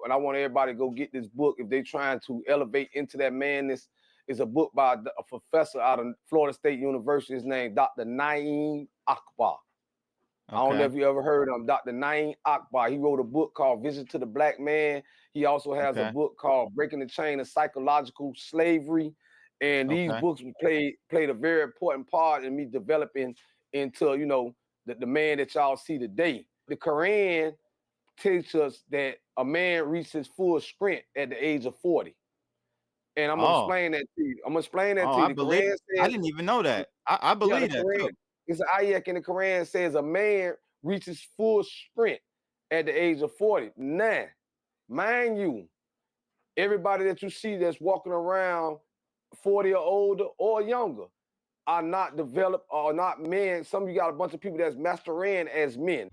And I want everybody to go get this book if they're trying to elevate into that madness. It's a book by a professor out of Florida State University. His name, Dr. Naeem Akbar. I don't know if you ever heard of him, Dr. Naeem Akbar. He wrote a book called Visit to the Black Man. He also has a book called Breaking the Chain of Psychological Slavery. And these books played a very important part in me developing into, the man that y'all see today. The Quran teaches us that a man reaches full strength at the age of 40. And I'm gonna explain that to you. I The believe. Quran says, I didn't even know that. I believe that too. It's an ayat in the Quran says a man reaches full strength at the age of 40. Now, mind you, everybody that you see that's walking around 40 or older or younger are not developed or not men. Some of you got a bunch of people that's masquerading as men.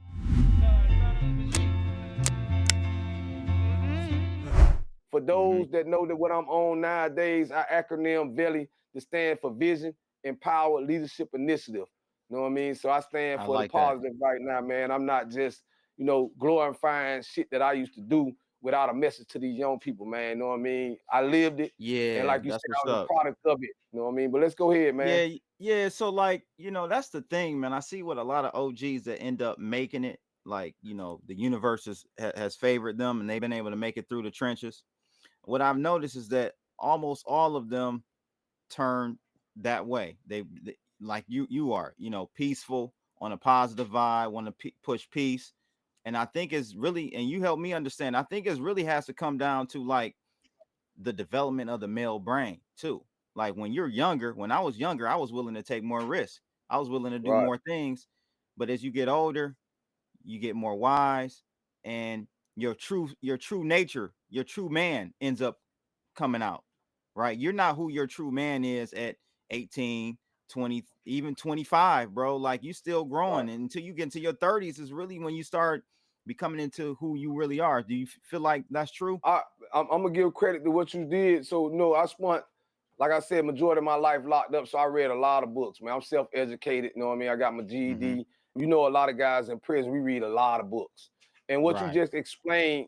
For those that know that what I'm on nowadays, I acronym VELI to stand for Vision, Empower, Leadership, Initiative. You know what I mean? So I stand for the positive right now, man. I'm not just, glorifying shit that I used to do without a message to these young people, man. You know what I mean? I lived it. Yeah. And like you said, I was a product of it. You know what I mean? But let's go ahead, man. Yeah. So that's the thing, man. I see what a lot of OGs that end up making it, the universe has favored them and they've been able to make it through the trenches. What I've noticed is that almost all of them turn that way. They like you are, peaceful, on a positive vibe, want to push peace. And I think it's really, and you help me understand, I think it really has to come down to the development of the male brain too. Like when I was younger, I was willing to take more risks. I was willing to do more things. But as you get older, you get more wise, and your true nature, your true man ends up coming out, right? You're not who your true man is at 18, 20, even 25, bro. Like you still growing, and until you get into your 30s is really when you start becoming into who you really are. Do you feel like that's true? I'm gonna give credit to what you did. So no, I spent, like I said, majority of my life locked up. So I read a lot of books, man. I'm self-educated, you know what I mean? I got my GED. A lot of guys in prison, we read a lot of books. And what you just explained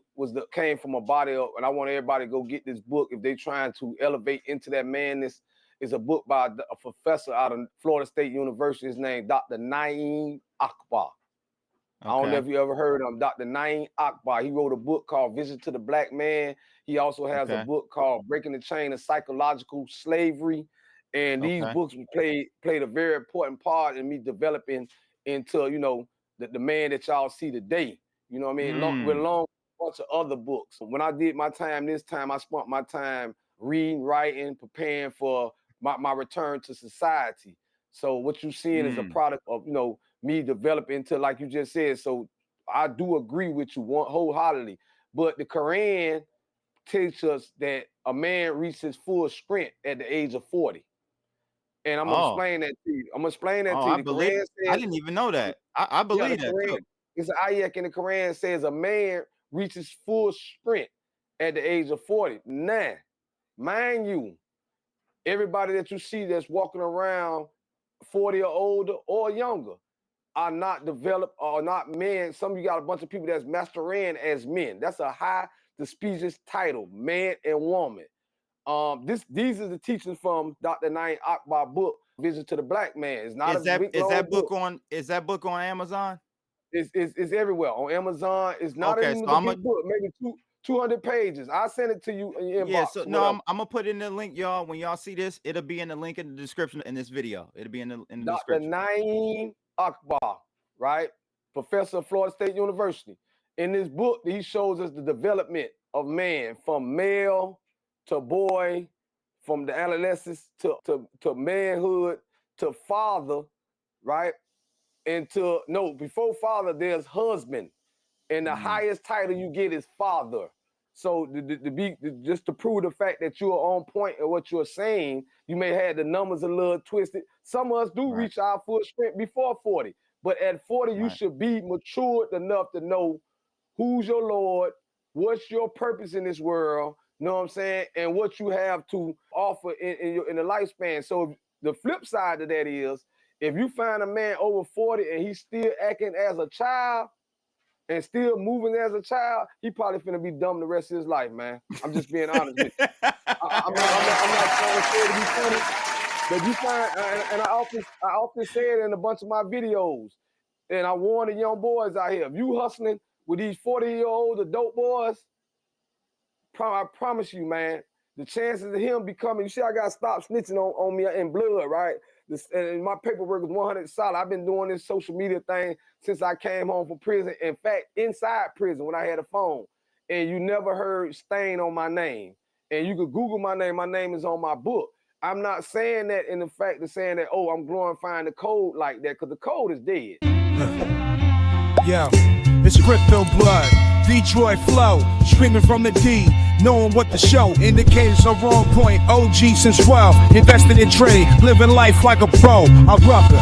came from a body of, and I want everybody to go get this book if they're trying to elevate into that madness. It's a book by a professor out of Florida State University. His name, Dr. Naeem Akbar. I don't know if you ever heard of him, Dr. Naeem Akbar. He wrote a book called Visit to the Black Man. He also has a book called Breaking the Chain of Psychological Slavery. And these books played a very important part in me developing into, the man that y'all see today. You know what I mean? With a bunch of other books. When I did my time this time, I spent my time reading, writing, preparing for my return to society. So what you're seeing is a product of, me developing into, like you just said. So I do agree with you wholeheartedly. But the Quran teaches us that a man reaches full strength at the age of 40. And I'm gonna explain that to you. The Quran says, I didn't even know that. I believe that too. It's an ayat in the Quran says a man reaches full strength at the age of 40. Now, mind you, everybody that you see that's walking around 40 or older or younger are not developed or not men. Some of you got a bunch of people that's masquerading as men. That's a high prestigious title, man and woman. These are the teachings from Dr. Naeem Akbar book, Vision to the Black Man. It's not Is that book on Amazon? It's everywhere on Amazon. It's not even a big book, maybe 200 pages. I'll send it to you in your inbox. So no, I'm gonna put in the link, y'all. When y'all see this, it'll be in the link in the description in this video. It'll be in the description. Dr. Naeem Akbar, right? Professor of Florida State University. In this book, he shows us the development of man from male to boy, from the adolescence to manhood to father, right? And before father, there's husband. And the highest title you get is father. So just to prove the fact that you are on point of what you're saying, you may have the numbers a little twisted. Some of us do reach our full strength before 40. But at 40, you should be matured enough to know who's your Lord, what's your purpose in this world, you know what I'm saying, and what you have to offer in the lifespan. So the flip side of that is, if you find a man over 40 and he's still acting as a child, and still moving as a child, he probably finna be dumb the rest of his life, man. I'm just being honest with you. I'm not trying to say it to be funny, but you find, and I often say it in a bunch of my videos, and I warn the young boys out here, if you hustling with these 40-year-old adult boys, I promise you, man, the chances of him becoming, you see, I got to stop snitching on me in blood, right? And my paperwork is 100 solid. I've been doing this social media thing since I came home from prison. In fact, inside prison when I had a phone, and you never heard stain on my name. And you could Google my name is on my book. I'm not saying that in the fact of saying that, oh, I'm glorifying the code like that, because the code is dead. Yo, it's crypto blood, Detroit flow, screaming from the D, knowing what to show. Indicators are on point, OG since 12, invested in trade, living life like a pro. I rock it.